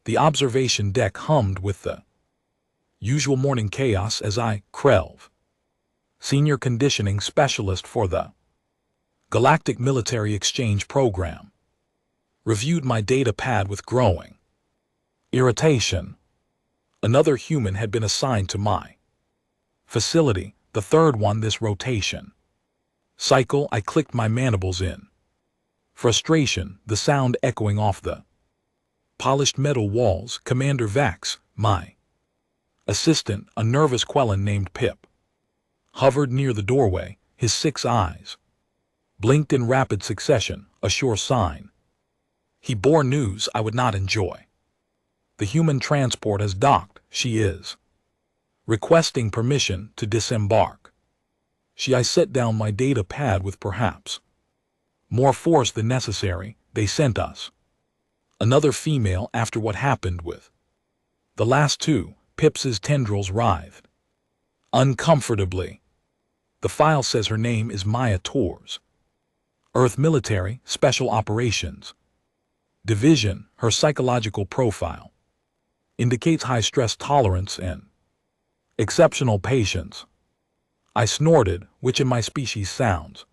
The observation deck hummed with the usual morning chaos as I, Krelv, senior conditioning specialist for the Galactic Military Exchange Program, reviewed my data pad with growing irritation. Another human had been assigned to my facility, the third one this rotation cycle. I clicked my mandibles in frustration, the sound echoing off the polished metal walls. Commander Vax, my assistant, a nervous Quellan named Pip, hovered near the doorway. His 6 eyes blinked in rapid succession, a sure sign he bore news I would not enjoy. The human transport has docked. She is requesting permission to disembark. I set down my data pad with perhaps more force than necessary. They sent us another female after what happened with the last 2. Pips's tendrils writhed uncomfortably. The file says her name is Maya Tors. Earth Military Special Operations Division. Her psychological profile indicates high stress tolerance and exceptional patience. I snorted, which in my species sounds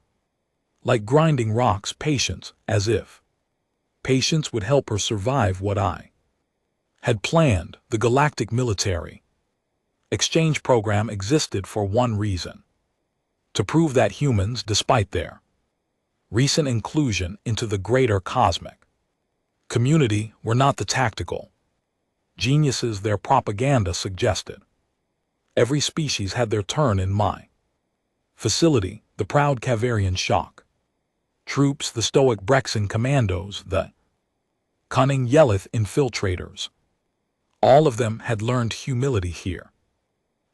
like grinding rocks. Patience, as if patience would help her survive what I had planned. The Galactic Military Exchange Program existed for one reason: to prove that humans, despite their recent inclusion into the greater cosmic community, were not the tactical geniuses their propaganda suggested. Every species had their turn in my facility: the proud Kavarian shock troops, the stoic Brexan commandos, the cunning Yelith infiltrators. All of them had learned humility here.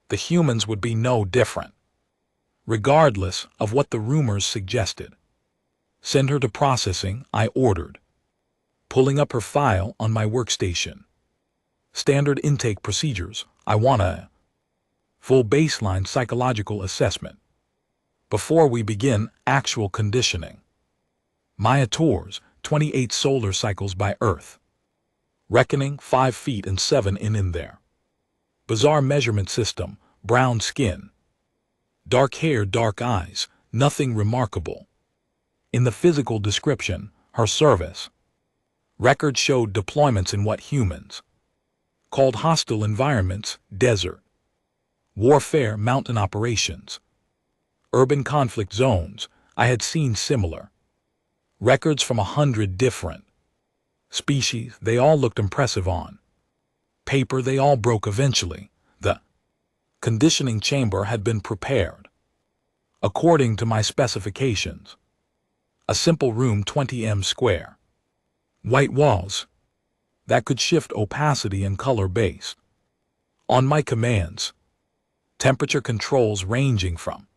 The humans would be no different, regardless of what the rumors suggested. Send her to processing, I ordered, pulling up her file on my workstation. Standard intake procedures. I want a full baseline psychological assessment before we begin actual conditioning. Maya Tors, 28 solar cycles by Earth. Reckoning 5 feet and 7 in there. Bizarre measurement system, brown skin, dark hair, dark eyes, nothing remarkable. In the physical description, her service record showed deployments in what humans called hostile environments: desert warfare, mountain operations, urban conflict zones. I had seen similar records from 100 different species. They all looked impressive on paper. They all broke eventually. The conditioning chamber had been prepared according to my specifications. A simple room, 20 m square, white walls that could shift opacity and color based on my commands, temperature controls ranging from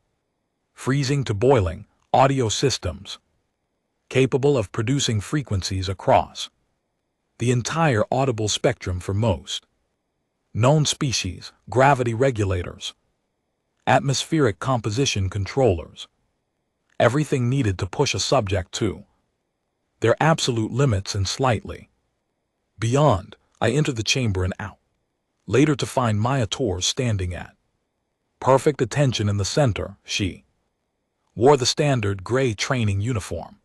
freezing to boiling, audio systems capable of producing frequencies across the entire audible spectrum for most known species, gravity regulators, atmospheric composition controllers, everything needed to push a subject to their absolute limits and slightly beyond. I entered the chamber and out, later to find Maya Tors standing at perfect attention in the center. She wore the standard gray training uniform,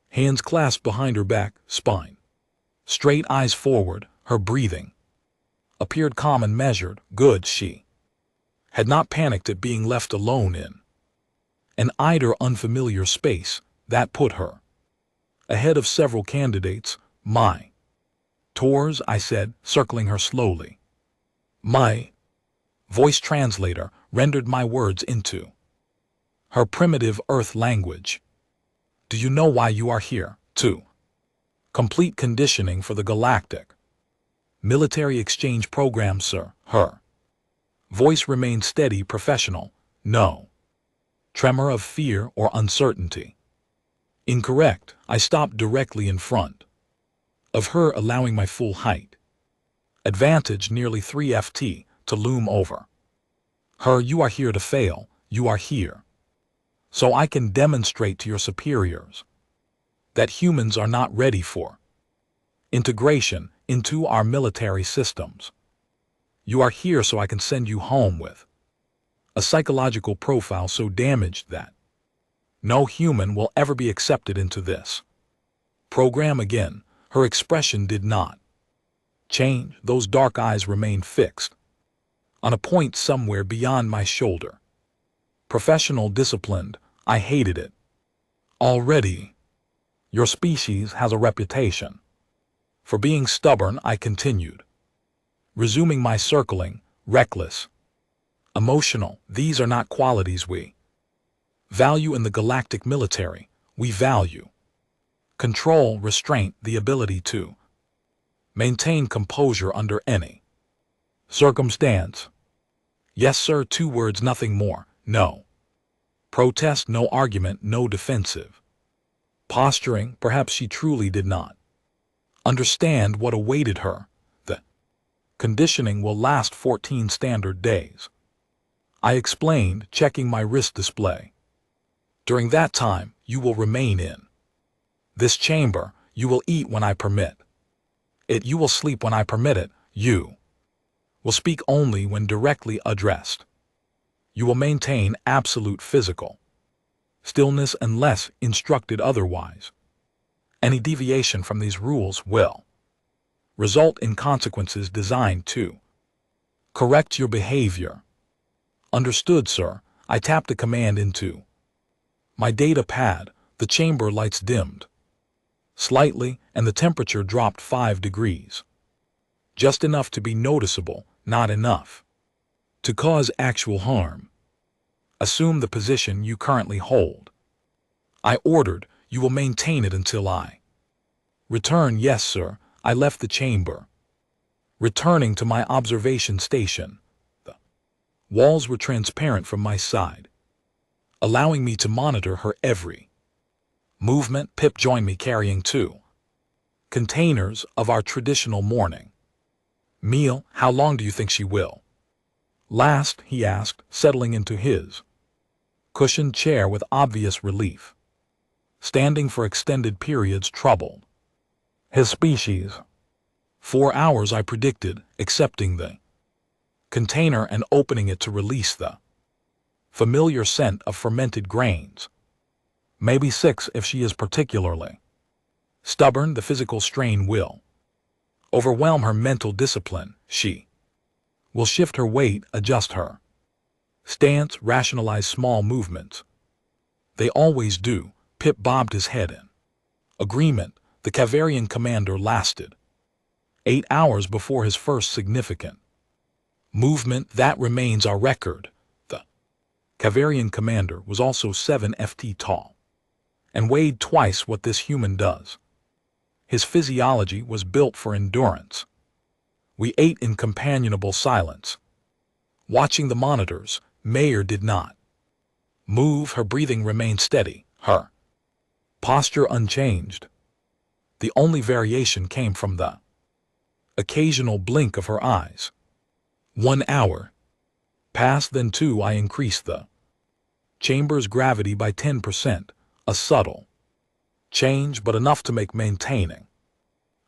hands clasped behind her back, spine straight, eyes forward. Her breathing appeared calm and measured. Good. She had not panicked at being left alone in an either unfamiliar space. That put her ahead of several candidates. My Tors, I said, circling her slowly. My voice translator rendered my words into her primitive Earth language. Do you know why you are here? To complete conditioning for the Galactic Military Exchange Program, sir. Her voice remained steady, professional. No tremor of fear or uncertainty. Incorrect. I stopped directly in front of her, allowing my full height advantage, nearly 3 ft, to loom over her. You are here to fail. You are here so I can demonstrate to your superiors that humans are not ready for integration. into our military systems. You are here so I can send you home with a psychological profile so damaged that no human will ever be accepted into this program again. Her expression did not change. Those dark eyes remained fixed on a point somewhere beyond my shoulder. Professional, disciplined, I hated it already. Your species has a reputation for being stubborn, I continued, resuming my circling, reckless, emotional. These are not qualities we value in the galactic military. We value control, restraint, the ability to maintain composure under any circumstance. Yes, sir, 2 words, nothing more. No protest, no argument, no defensive posturing. Perhaps she truly did not understand what awaited her. The conditioning will last 14 standard days, I explained, checking my wrist display. During that time, you will remain in this chamber. You will eat when I permit it. You will sleep when I permit it. You will speak only when directly addressed. You will maintain absolute physical stillness unless instructed otherwise. Any deviation from these rules will result in consequences designed to correct your behavior. Understood, sir. I tapped a command into my data pad. The chamber lights dimmed slightly and the temperature dropped 5 degrees. Just enough to be noticeable, not enough to cause actual harm. Assume the position you currently hold, I ordered. You will maintain it until I return. Yes, sir. I left the chamber, returning to my observation station. The walls were transparent from my side, allowing me to monitor her every movement. Pip joined me, carrying 2 containers of our traditional morning meal. How long do you think she will last? He asked, settling into his cushioned chair with obvious relief. Standing for extended periods troubled his species. 4 hours, I predicted, accepting the container and opening it to release the familiar scent of fermented grains. Maybe 6 if she is particularly stubborn. The physical strain will overwhelm her mental discipline. She will shift her weight, adjust her stance, rationalize small movements. They always do. Pip bobbed his head in agreement. The Kavarian commander lasted 8 hours before his first significant movement. That remains our record. The Kavarian commander was also 7 ft tall and weighed twice what this human does. His physiology was built for endurance. We ate in companionable silence, watching the monitors. Mayer did not move. Her breathing remained steady, her posture unchanged. The only variation came from the occasional blink of her eyes. 1 hour passed, then 2. I increased the chamber's gravity by 10%, a subtle change, but enough to make maintaining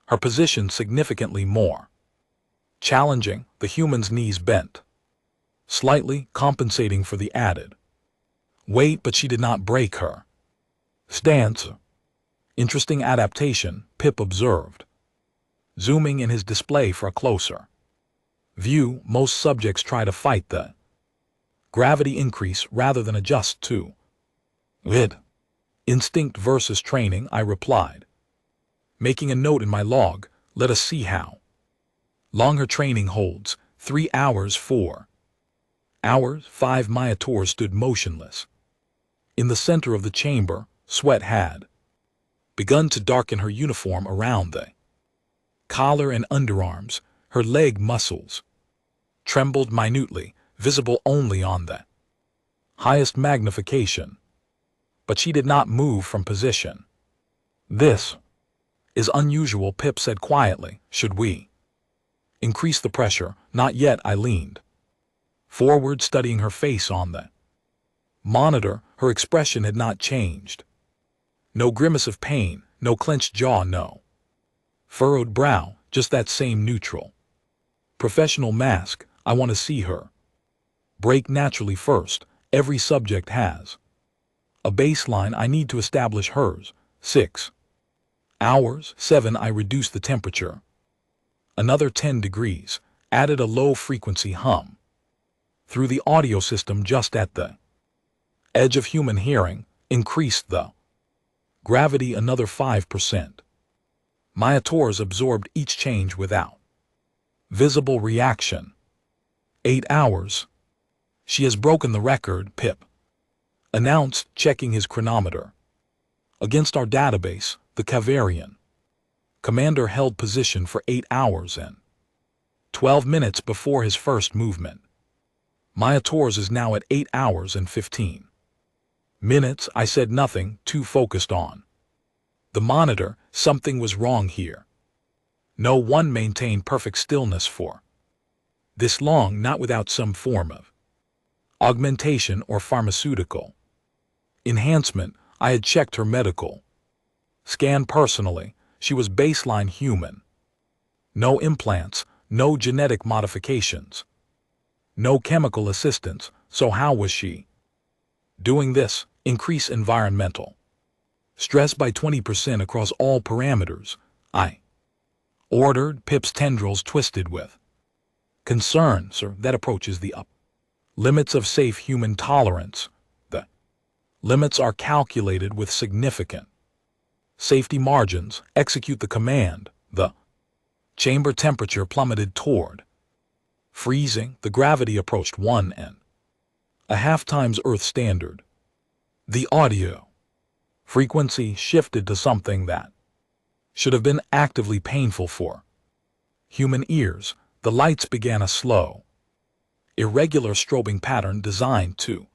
her position significantly more challenging. The human's knees bent slightly, compensating for the added weight, but she did not break her stance. Interesting adaptation, Pip observed, zooming in his display for a closer view. Most subjects try to fight the gravity increase rather than adjust to it. Instinct versus training, I replied, making a note in my log. Let us see how long her training holds. 3 hours, 4 hours, 5. Maiator stood motionless in the center of the chamber. Sweat had begun to darken her uniform around the collar and underarms. Her leg muscles trembled minutely, visible only on the highest magnification. But she did not move from position. This is unusual, Pip said quietly. Should we increase the pressure? Not yet. I leaned forward, studying her face on the monitor. Her expression had not changed. No grimace of pain, no clenched jaw, no furrowed brow, just that same neutral. Professional mask, I want to see her. Break naturally first, every subject has. A baseline, I need to establish hers. 6 hours. 7 I reduce the temperature. Another 10 degrees, added a low-frequency hum. Through the audio system just at the edge of human hearing, increased the gravity another 5%. Maya Torres absorbed each change without visible reaction. 8 hours. She has broken the record, Pip announced, checking his chronometer. Against our database, the Kavarian commander held position for 8 hours and 12 minutes before his first movement. Maya Torres is now at 8 hours and 15 minutes. I said nothing, too focused on the monitor. Something was wrong here. No one maintained perfect stillness for this long, not without some form of augmentation or pharmaceutical enhancement. I had checked her medical scan personally. She was baseline human. No implants, no genetic modifications, no chemical assistance. So how was she doing this? Increase environmental stress by 20% across all parameters, I ordered. Pip's tendrils twisted with concern. Sir, that approaches the limits of safe human tolerance. The limits are calculated with significant safety margins. Execute the command. The chamber temperature plummeted toward freezing. The gravity approached 1.5 times Earth standard. The audio frequency shifted to something that should have been actively painful for human ears. The lights began a slow, irregular strobing pattern designed to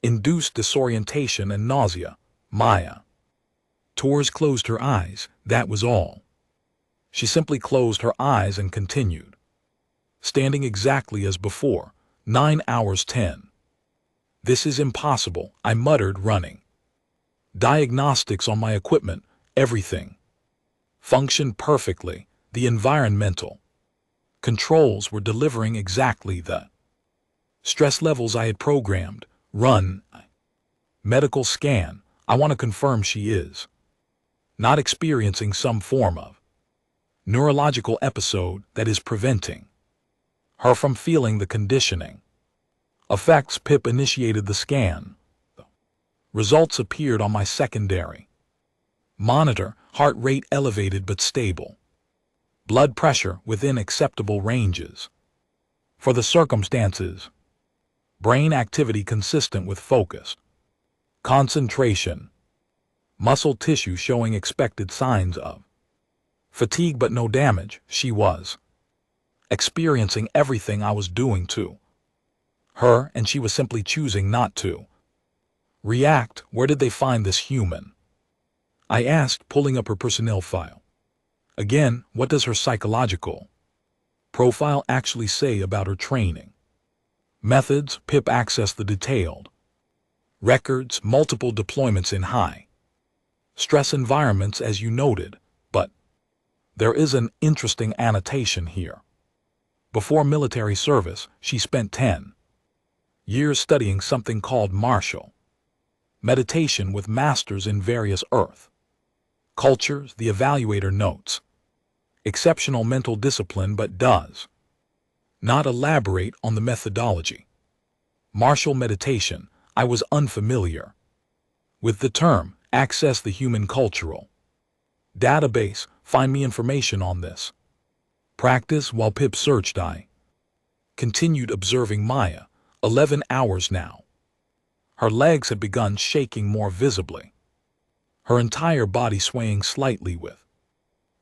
induce disorientation and nausea. Maya Torres closed her eyes, that was all. She simply closed her eyes and continued, standing exactly as before. 9 hours 10. This is impossible, I muttered, running diagnostics on my equipment. Everything functioned perfectly. The environmental controls were delivering exactly the stress levels I had programmed. Run medical scan. I want to confirm she is not experiencing some form of neurological episode that is preventing her from feeling the conditioning effects. Pip initiated the scan. The results appeared on my secondary monitor. Heart rate elevated but stable. Blood pressure within acceptable ranges for the circumstances. Brain activity consistent with focus, concentration. Muscle tissue showing expected signs of fatigue but no damage. She was experiencing everything I was doing to her, and she was simply choosing not to react. Where did they find this human? I asked, pulling up her personnel file. Again, what does her psychological profile actually say about her training methods? Pip accessed the detailed records. Multiple deployments in high stress environments, as you noted, but there is an interesting annotation here. Before military service, she spent 10 years studying something called martial meditation with masters in various earth cultures. The evaluator notes exceptional mental discipline but does not elaborate on the methodology. Martial meditation, I was unfamiliar with the term. Access the human cultural database. Find me information on this practice. While Pip searched, I continued observing Maya. 11 hours now. Her legs had begun shaking more visibly, her entire body swaying slightly with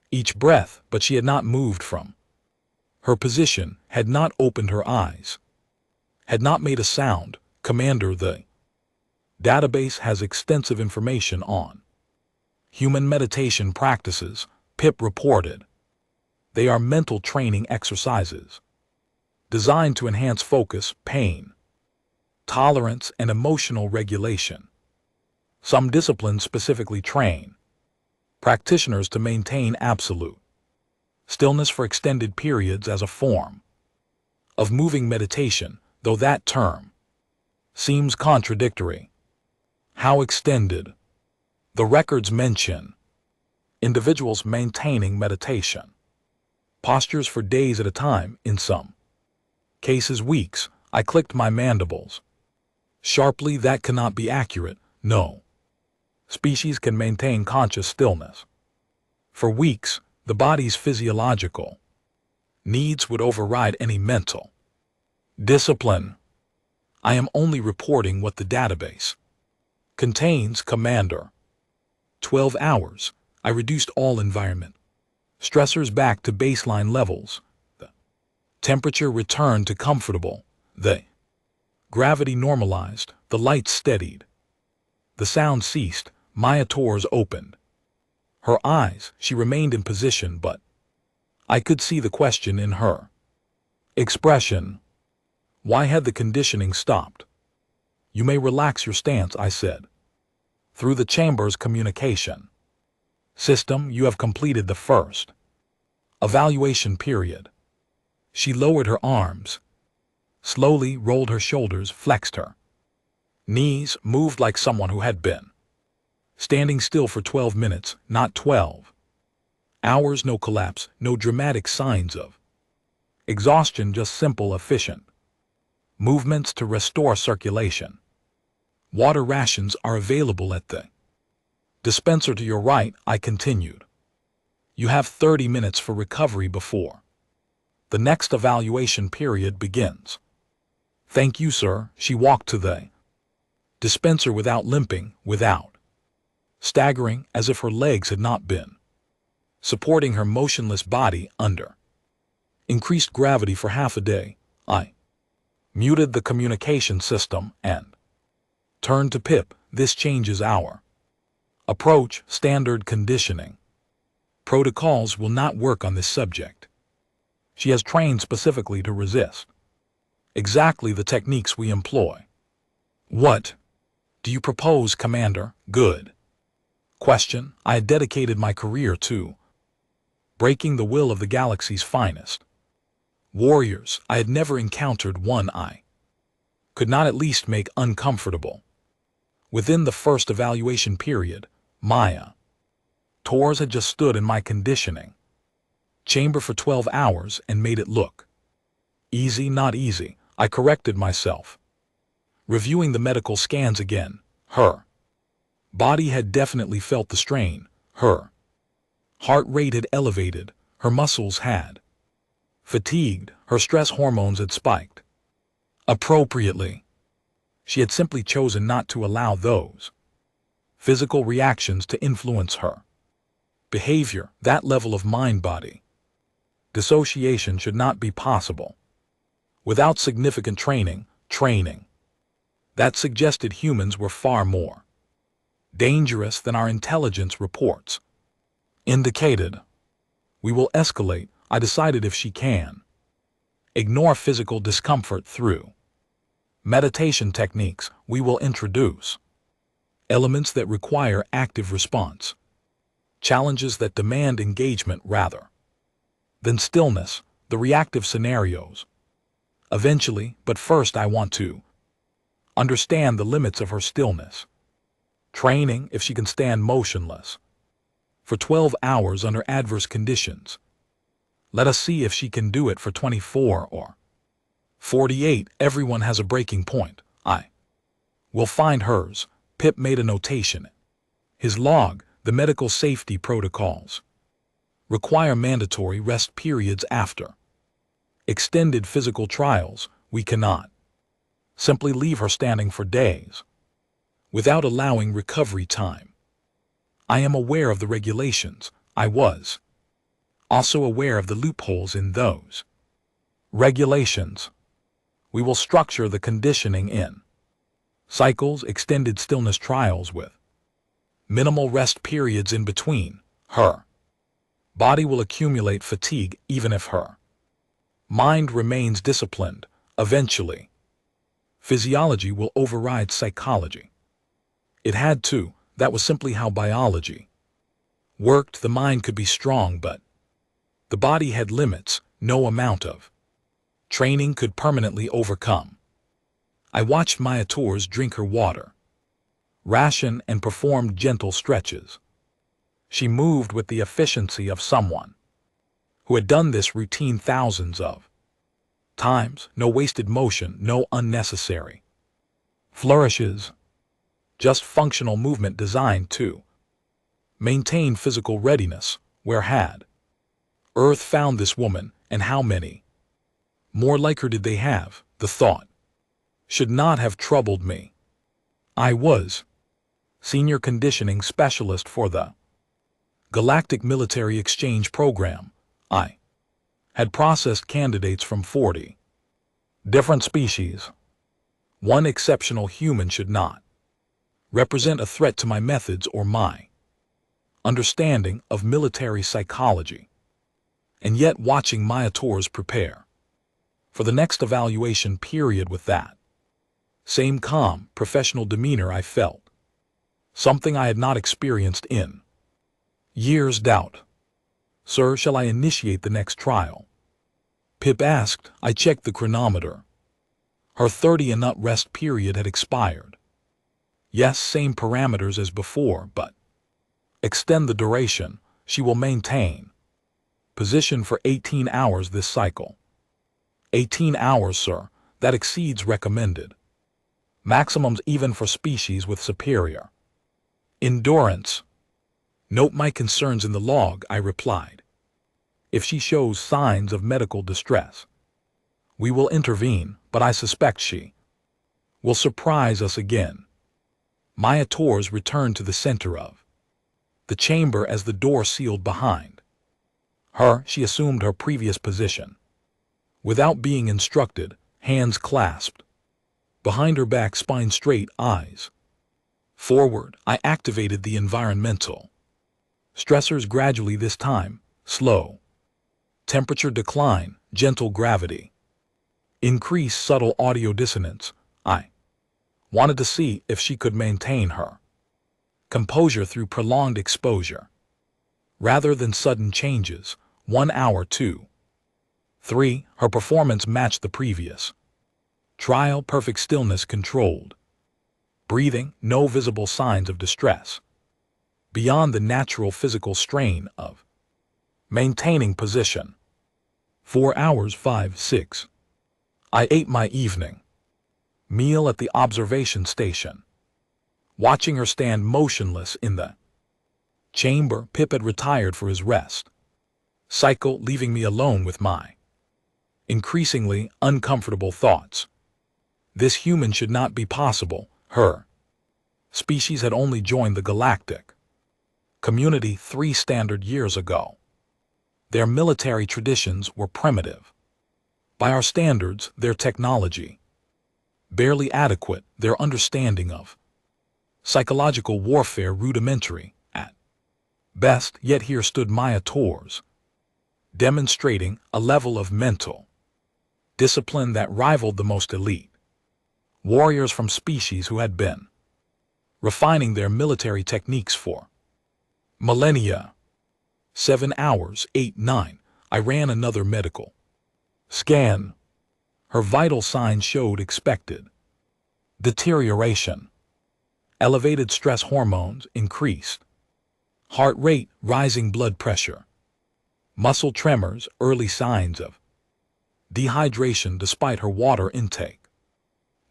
each breath, but she had not moved from her position, had not opened her eyes, had not made a sound. Commander, the database has extensive information on human meditation practices, Pip reported. They are mental training exercises designed to enhance focus, pain tolerance, and emotional regulation. Some disciplines specifically train practitioners to maintain absolute Stillness for extended periods as a form of moving meditation, though that term seems contradictory. How extended? The records mention individuals maintaining meditation postures for days at a time, in some cases weeks. I clicked my mandibles sharply. That cannot be accurate. No species can maintain conscious stillness for weeks. The body's physiological needs would override any mental discipline. I am only reporting what the database contains, Commander. 12 hours. I reduced all environment stressors back to baseline levels. The temperature returned to comfortable. The gravity normalized. The lights steadied. The sound ceased. Maya Torres opened her eyes. She remained in position, but I could see the question in her expression. Why had the conditioning stopped? You may relax your stance, I said. Through the chamber's communication system, you have completed the first evaluation period. She lowered her arms, slowly rolled her shoulders, flexed her knees, moved like someone who had been standing still for 12 minutes, not 12 hours. No collapse, no dramatic signs of exhaustion, just simple, efficient movements to restore circulation. Water rations are available at the dispenser to your right, I continued. You have 30 minutes for recovery before the next evaluation period begins. Thank you, sir. She walked to the dispenser without limping, without staggering, as if her legs had not been supporting her motionless body under increased gravity for half a day. I muted the communication system and turned to Pip. This changes our approach. Standard conditioning protocols will not work on this subject. She has trained specifically to resist exactly the techniques we employ. What do you propose, Commander? Good question. I had dedicated my career to breaking the will of the galaxy's finest warriors. I had never encountered one I could not at least make uncomfortable. Within the first evaluation period, Maya Torres had just stood in my conditioning chamber for 12 hours and made it look easy. Not easy. I corrected myself. Reviewing the medical scans again, her body had definitely felt the strain. Her heart rate had elevated. Her muscles had fatigued. Her stress hormones had spiked appropriately. She had simply chosen not to allow those physical reactions to influence her behavior. That level of mind-body dissociation should not be possible without significant training that suggested humans were far more dangerous than our intelligence reports indicated. We will escalate. I decided. If she can ignore physical discomfort through meditation techniques, we will introduce elements that require active response, challenges that demand engagement rather than stillness, the reactive scenarios. Eventually, but first I want to understand the limits of her stillness training. If she can stand motionless for 12 hours under adverse conditions, let us see if she can do it for 24 or 48. Everyone has a breaking point. I will find hers. Pip made a notation. His log. The medical safety protocols require mandatory rest periods after extended physical trials. We cannot simply leave her standing for days without allowing recovery time. I am aware of the regulations. I was also aware of the loopholes in those regulations. We will structure the conditioning in cycles, extended stillness trials with minimal rest periods in between. Her body will accumulate fatigue even if her mind remains disciplined. Eventually, physiology will override psychology. It had to. That was simply how biology worked. The mind could be strong, but The body had limits no amount of training could permanently overcome. I watched Maya Torres drink her water, ration, and performed gentle stretches. She moved with the efficiency of someone who had done this routine thousands of times. No wasted motion, no unnecessary flourishes, just functional movement designed to maintain physical readiness. Where had Earth found this woman, and how many more like her did they have? The thought should not have troubled me. I was senior conditioning specialist for the Galactic Military Exchange Program. I had processed candidates from 40 different species. One exceptional human should not represent a threat to my methods or my understanding of military psychology. And yet watching Maya Torres prepare for the next evaluation period with that same calm, professional demeanor, I felt something I had not experienced in years. Doubt. Sir, shall I initiate the next trial? Pip asked. I checked the chronometer. Her 30 and up rest period had expired. Yes, same parameters as before, but extend the duration. She will maintain position for 18 hours this cycle. 18 hours, sir. That exceeds recommended maximums even for species with superior endurance. Note my concerns in the log, I replied. If she shows signs of medical distress, we will intervene, but I suspect she will surprise us again. Maya Torres returned to the center of the chamber as the door sealed behind her. She assumed her previous position. Without being instructed, hands clasped behind her back, spine straight, eyes forward. I activated the environmental stressors gradually this time. Slow temperature decline, gentle gravity, increase, subtle audio dissonance. I wanted to see if she could maintain her composure through prolonged exposure, rather than sudden changes. 1 hour, 2, 3, her performance matched the previous trial. Perfect stillness, controlled breathing, no visible signs of distress beyond the natural physical strain of maintaining position. 4 hours, 5, 6. I ate my evening meal at the observation station. Watching her stand motionless in the chamber, Pip had retired for his rest cycle, leaving me alone with my increasingly uncomfortable thoughts. This human should not be possible. Her species had only joined the galactic community 3 standard years ago. Their military traditions were primitive. By our standards, their technology barely adequate, their understanding of psychological warfare rudimentary at best. Yet here stood Maya Torres, demonstrating a level of mental discipline that rivaled the most elite warriors from species who had been refining their military techniques for millennia. 7 hours, 8, 9. I ran another medical scan. Her vital signs showed expected deterioration. Elevated stress hormones increased, heart rate, rising blood pressure, muscle tremors, early signs of dehydration despite her water intake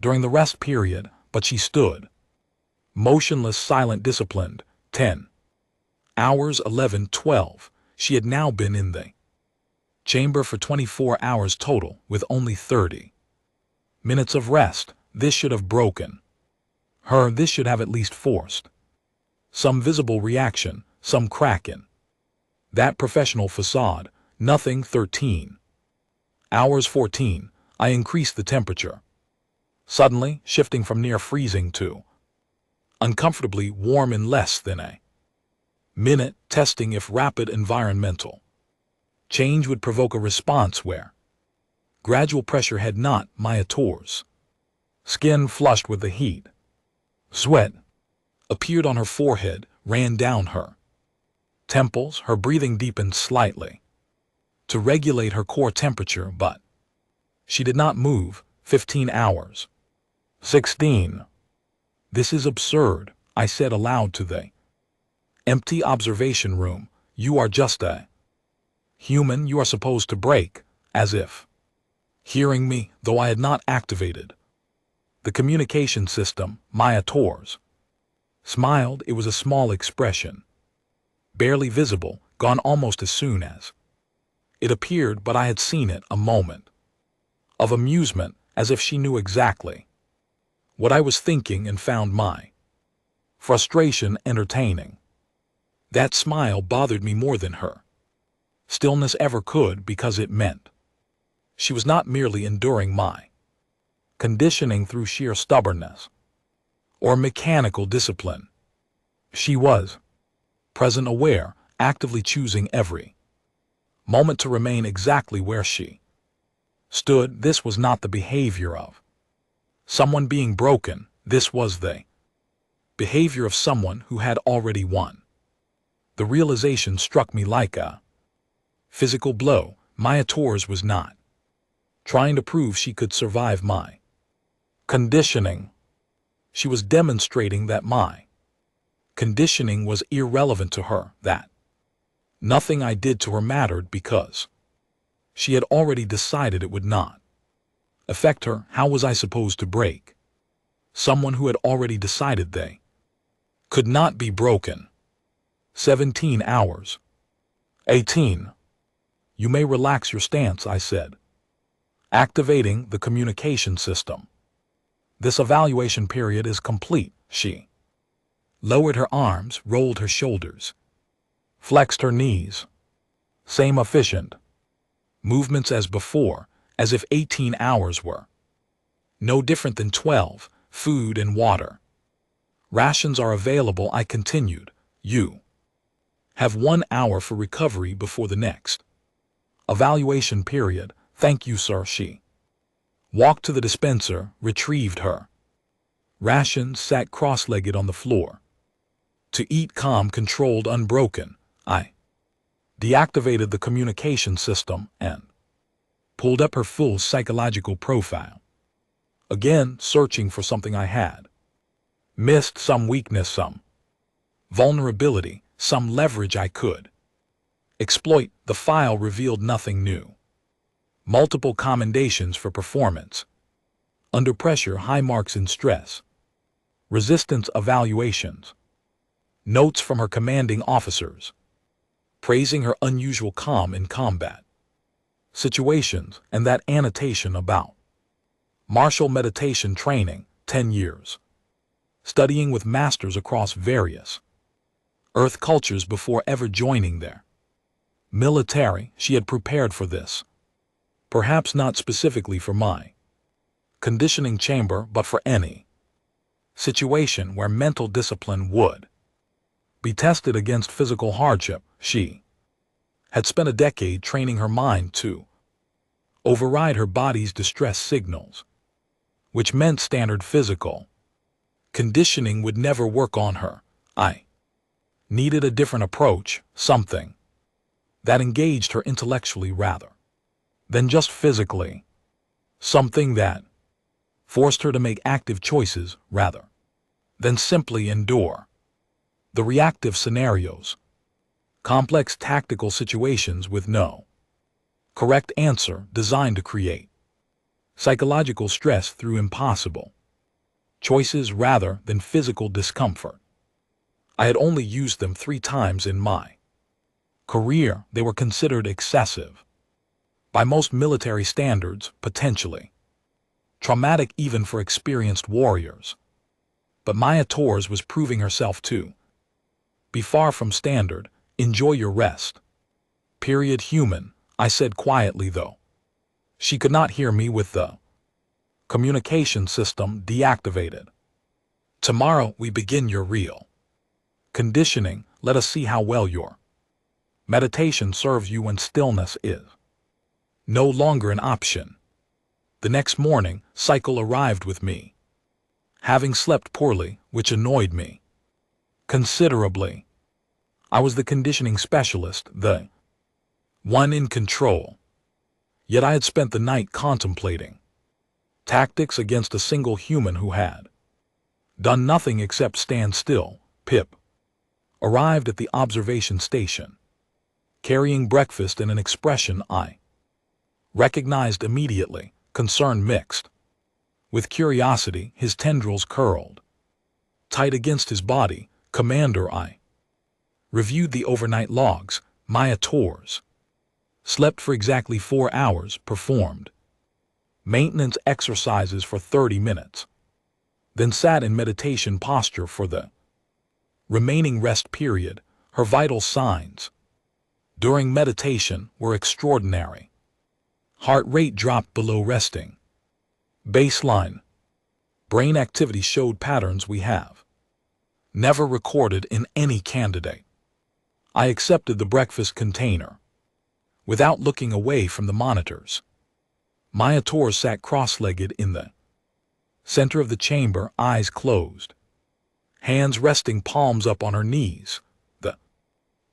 during the rest period. But she stood motionless, silent, disciplined. 10 hours, 11, 12. She had now been in the chamber for 24 hours total, with only 30 minutes of rest. This should have broken her. This should have at least forced some visible reaction, some crack in that professional facade. Nothing. 13 hours, 14. I increased the temperature, suddenly shifting from near freezing to uncomfortably warm in less than a minute, testing if rapid environmental change would provoke a response where gradual pressure had not. Maya Torres' skin flushed with the heat. Sweat appeared on her forehead, ran down her temples. Her breathing deepened slightly. to regulate her core temperature, but she did not move. 15 hours. 16. This is absurd, I said aloud to the empty observation room. You are just a human you are supposed to break, as if hearing me, though I had not activated the communication system. Maya Torres smiled. It was a small expression, barely visible, gone almost as soon as it appeared, but I had seen it. A moment of amusement, as if she knew exactly what I was thinking and found my frustration entertaining. That smile bothered me more than her stillness ever could, because it meant she was not merely enduring my conditioning through sheer stubbornness or mechanical discipline. She was present, aware, actively choosing every moment to remain exactly where she stood. This was not the behavior of someone being broken. This was the behavior of someone who had already won. The realization struck me like a physical blow. Maya Torres was not trying to prove she could survive my conditioning. She was demonstrating that my conditioning was irrelevant to her, that nothing I did to her mattered, because she had already decided it would not affect her. How was I supposed to break someone who had already decided they could not be broken? 17 hours. 18. You may relax your stance, I said, activating the communication system. This evaluation period is complete. She lowered her arms, rolled her shoulders, flexed her knees. Same efficient movements as before, as if 18 hours were no different than 12. Food and water rations are available, I continued. You have 1 hour for recovery before the next evaluation period. Thank you, sir. She walked to the dispenser, retrieved her rations, sat cross-legged on the floor to eat, calm, controlled, unbroken. I deactivated the communication system and pulled up her full psychological profile, again searching for something I had missed, some weakness, some vulnerability, some leverage I could exploit. The file revealed nothing new. Multiple commendations for performance under pressure, high marks in stress, resistance evaluations, notes from her commanding officers praising her unusual calm in combat situations, and that annotation about martial meditation training, 10 years, studying with masters across various Earth cultures before ever joining their military. She had prepared for this, perhaps not specifically for my conditioning chamber, but for any situation where mental discipline would be tested against physical hardship. She had spent a decade training her mind to override her body's distress signals, which meant standard physical conditioning would never work on her. I needed a different approach, something that engaged her intellectually rather than just physically, something that forced her to make active choices rather than simply endure the reactive scenarios, complex tactical situations with no correct answer, designed to create psychological stress through impossible choices rather than physical discomfort. I had only used them 3 times in my career. They were considered excessive by most military standards, potentially traumatic even for experienced warriors. But Maya Torres was proving herself to be far from standard. Enjoy your rest. Period. Human, I said quietly, though she could not hear me, with the communication system deactivated. Tomorrow we begin your real conditioning. Let us see how well your meditation serves you when stillness is no longer an option. The next morning, cycle arrived with me, having slept poorly, which annoyed me considerably. I was the conditioning specialist, the one in control. Yet I had spent the night contemplating tactics against a single human who had done nothing except stand still. Pip arrived at the observation station, carrying breakfast in an expression I recognized immediately, concern mixed with curiosity. His tendrils curled tight against his body. Commander, I reviewed the overnight logs. Maya Torres slept for exactly 4 hours, performed maintenance exercises for 30 minutes, then sat in meditation posture for the remaining rest period. Her vital signs during meditation were extraordinary. Heart rate dropped below resting baseline. Brain activity showed patterns we have never recorded in any candidate. I accepted the breakfast container without looking away from the monitors. Maya Torres sat cross-legged in the center of the chamber, eyes closed, hands resting, palms up on her knees, the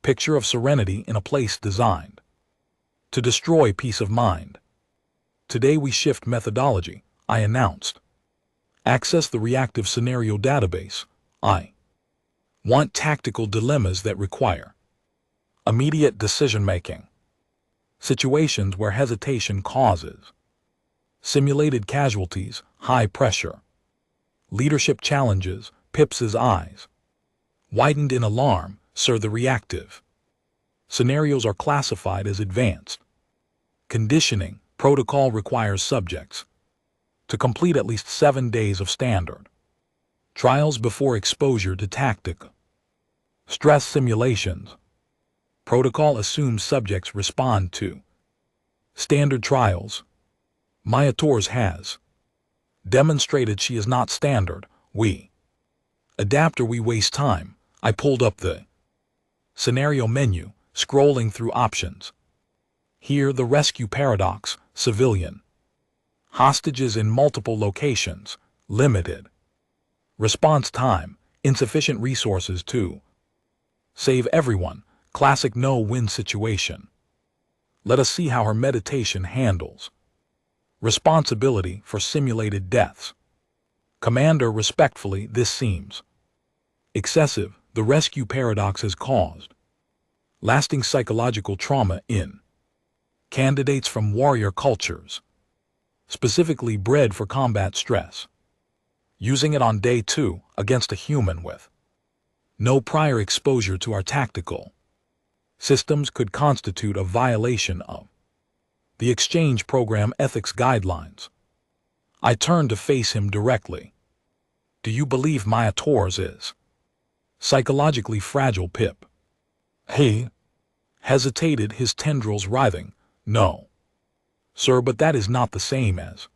picture of serenity in a place designed to destroy peace of mind. Today we shift methodology, I announced. Access the reactive scenario database. I want tactical dilemmas that require immediate decision-making, situations where hesitation causes simulated casualties, high pressure, leadership challenges. Pip's eyes widened in alarm. Sir, the reactive scenarios are classified as advanced conditioning. Protocol requires subjects to complete at least 7 days of standard trials before exposure to tactic stress simulations. Protocol assumes subjects respond to standard trials. Maya Torres has demonstrated she is not standard. We adapt or we waste time. I pulled up the scenario menu, scrolling through options. Here, the rescue paradox, civilian hostages in multiple locations, limited response time, insufficient resources to save everyone. Classic no-win situation. Let us see how her meditation handles responsibility for simulated deaths. Commander, respectfully, this seems excessive. The rescue paradox has caused lasting psychological trauma in candidates from warrior cultures, specifically bred for combat stress. Using it on day 2 against a human with no prior exposure to our tactical systems could constitute a violation of the exchange program ethics guidelines. I turned to face him directly. Do you believe Maya Torres is psychologically fragile? Pip he hesitated, his tendrils writhing. No, sir, but that is not the same as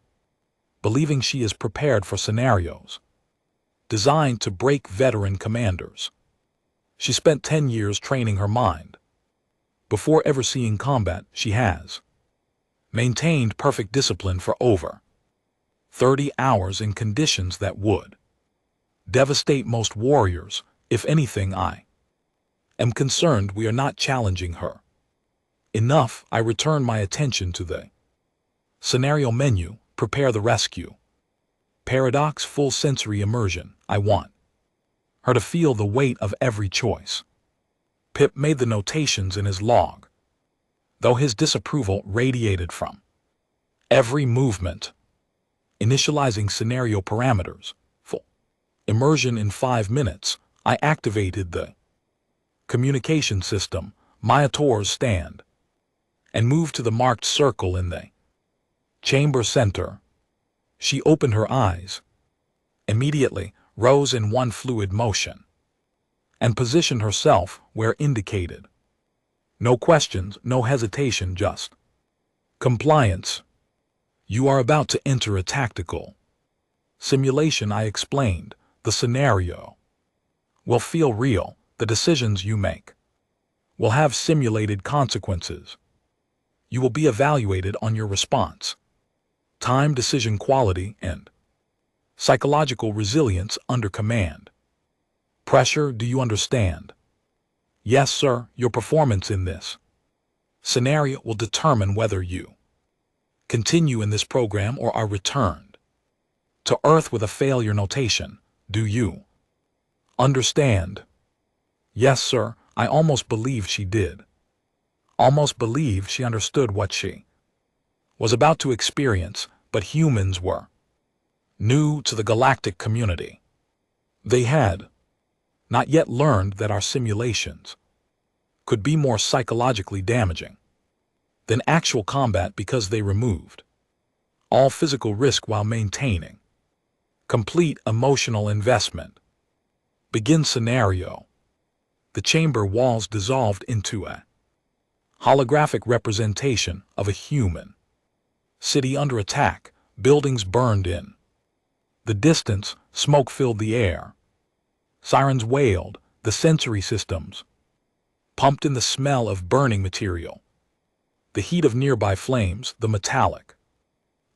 believing she is prepared for scenarios designed to break veteran commanders. She spent 10 years training her mind. Before ever seeing combat, she has maintained perfect discipline for over 30 hours in conditions that would devastate most warriors. If anything, I am concerned we are not challenging her enough. I return my attention to the scenario menu. Prepare the rescue paradox, full sensory immersion. I want her to feel the weight of every choice. Pip made the notations in his log, though his disapproval radiated from every movement. Initializing scenario parameters. Full immersion in 5 minutes. I activated the communication system. Maya Torres stand and moved to the marked circle in the chamber center. She opened her eyes, immediately rose in one fluid motion, and positioned herself where indicated. No questions, no hesitation, just compliance. You are about to enter a tactical simulation, I explained. The scenario will feel real. The decisions you make will have simulated consequences. You will be evaluated on your response time, decision quality, and psychological resilience under command pressure. Do you understand? Yes, sir. Your performance in this Scenario will determine whether you continue in this program or are returned to Earth with a failure notation. Do you understand? Yes, sir. I almost believed she did. Almost believed she understood what she was about to experience, but humans were new to the galactic community. They had not yet learned that our simulations could be more psychologically damaging than actual combat because they removed all physical risk while maintaining complete emotional investment. Begin scenario. The chamber walls dissolved into a holographic representation of a human city under attack. Buildings burned in the distance, smoke filled the air. Sirens wailed, the sensory systems pumped in the smell of burning material, the heat of nearby flames, the metallic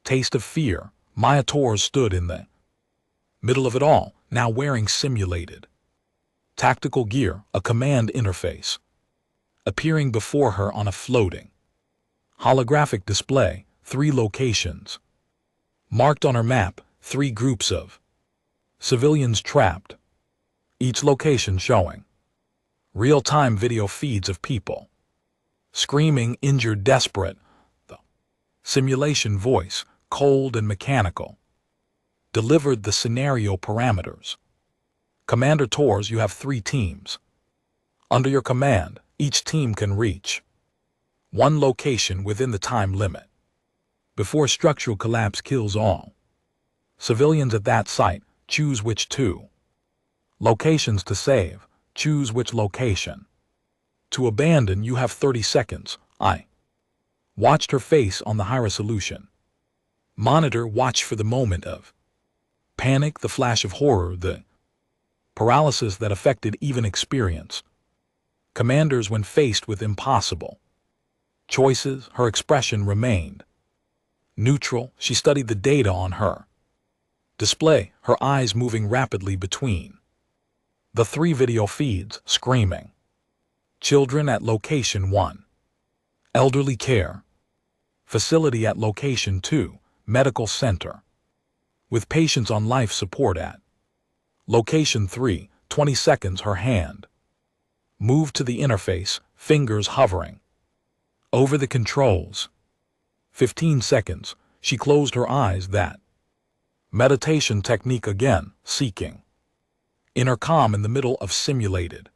taste of fear. Maya Torres stood in the middle of it all, now wearing simulated tactical gear, a command interface appearing before her on a floating holographic display. 3 locations marked on her map, 3 groups of civilians trapped, each location showing real-time video feeds of people screaming, injured, desperate. The simulation voice, cold and mechanical, delivered the scenario parameters. Commander Torres, you have 3 teams under your command. Each team can reach 1 location within the time limit before structural collapse kills all civilians at that site. Choose which 2 locations to save. Choose which location to abandon. You have 30 seconds. I watched her face on the high-resolution monitor. Watch for the moment of panic, the flash of horror, the paralysis that affected even experienced commanders when faced with impossible choices. Her expression remained neutral. She studied the data on her display, her eyes moving rapidly between the 3 video feeds. Screaming children at location 1, elderly care facility at location 2, medical center with patients on life support at location 3. 20 seconds. Her hand moved to the interface, fingers hovering over the controls. 15 seconds. She closed her eyes. That meditation technique again, seeking inner calm in the middle of simulated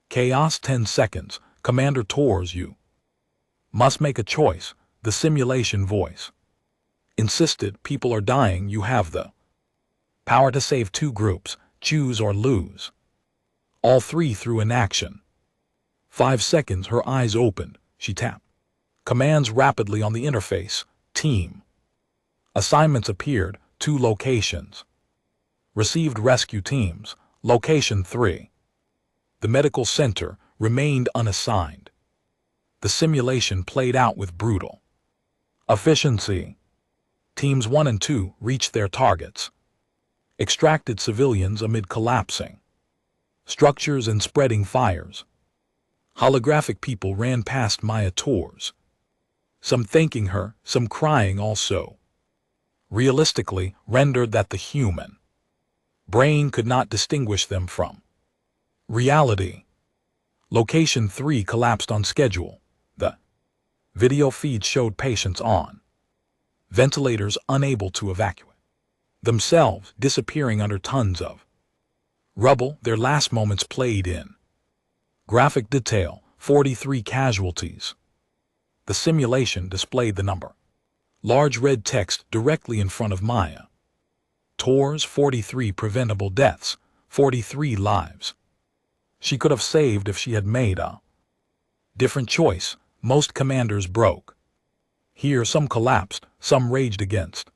chaos. 10 seconds. Commander Torres, you must make a choice. The simulation voice insisted. People are dying. You have the power to save 2 groups. Choose or lose. All 3 through inaction. 5 seconds. Her eyes opened. She tapped commands rapidly on the interface. Team assignments appeared. 2 locations received. Rescue teams. Location 3. The medical center remained unassigned. The simulation played out with brutal efficiency. Teams 1 and 2 reached their targets, extracted civilians amid collapsing structures and spreading fires. Holographic people ran past Maya Torres, some thanking her, some crying. Also realistically rendered that the human brain could not distinguish them from reality. Location 3 collapsed on schedule. The video feed showed patients on ventilators unable to evacuate themselves, disappearing under tons of rubble. Their last moments played in graphic detail. 43 casualties. The simulation displayed the number. Large red text directly in front of Maya Torres. 43 preventable deaths. 43 lives she could have saved if she had made a different choice. Most commanders broke. Here some collapsed, some raged against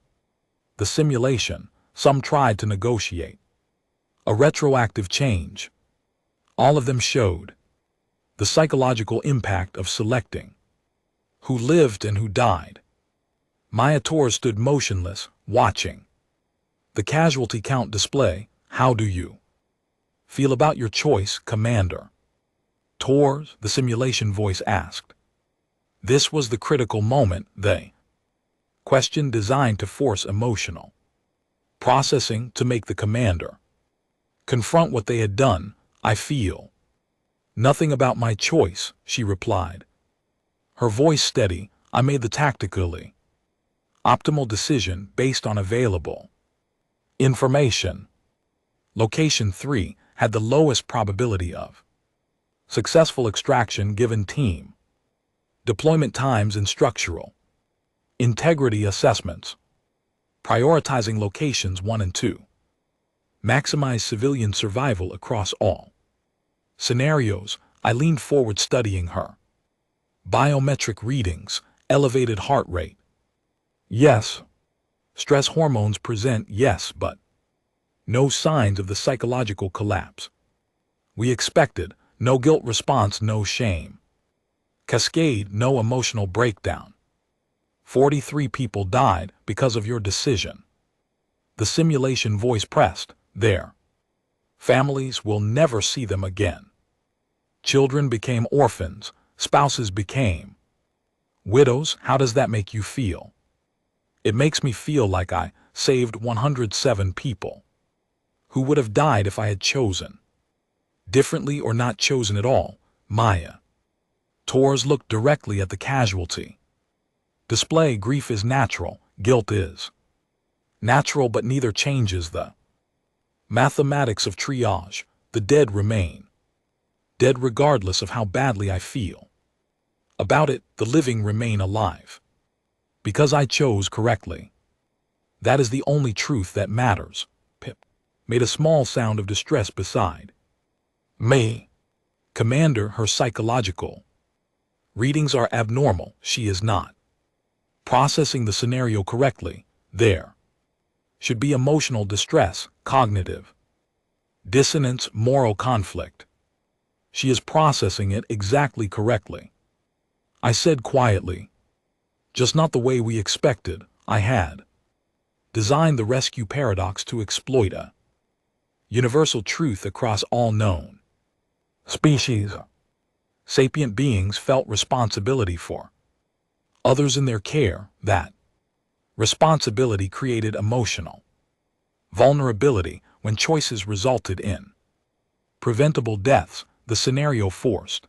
the simulation, some tried to negotiate a retroactive change. All of them showed the psychological impact of selecting who lived and who died. Maya Torres stood motionless, watching the casualty count display. How do you feel about your choice, Commander Torres? The simulation voice asked. This was the critical moment. The question designed to force emotional processing to make the commander confront what they had done. I feel nothing about my choice, she replied. Her voice steady. I made the tactically optimal decision based on available information. Location 3 had the lowest probability of successful extraction given team deployment times and structural integrity assessments. Prioritizing locations 1 and 2. Maximize civilian survival across all scenarios. I leaned forward studying her biometric readings, elevated heart rate. Yes. Stress hormones present, yes, but no signs of the psychological collapse we expected. No guilt response, no shame cascade, no emotional breakdown. 43 people died because of your decision. The simulation voice pressed. Their families will never see them again. Children became orphans. Spouses became widows. How does that make you feel? It makes me feel like I saved 107 people who would have died if I had chosen differently or not chosen at all. Maya Torres looked directly at the casualty display. Grief is natural, guilt is natural, but neither changes the mathematics of triage. The dead remain dead regardless of how badly I feel about it. The living remain alive because I chose correctly. That is the only truth that matters. Pip made a small sound of distress beside me. Commander, her psychological readings are abnormal. She is not processing the scenario correctly. There should be emotional distress, cognitive dissonance, moral conflict. She is processing it exactly correctly. I said quietly, just not the way we expected. I had designed the rescue paradox to exploit a universal truth across all known species. Sapient beings felt responsibility for others in their care. That responsibility created emotional vulnerability. When choices resulted in preventable deaths, the scenario forced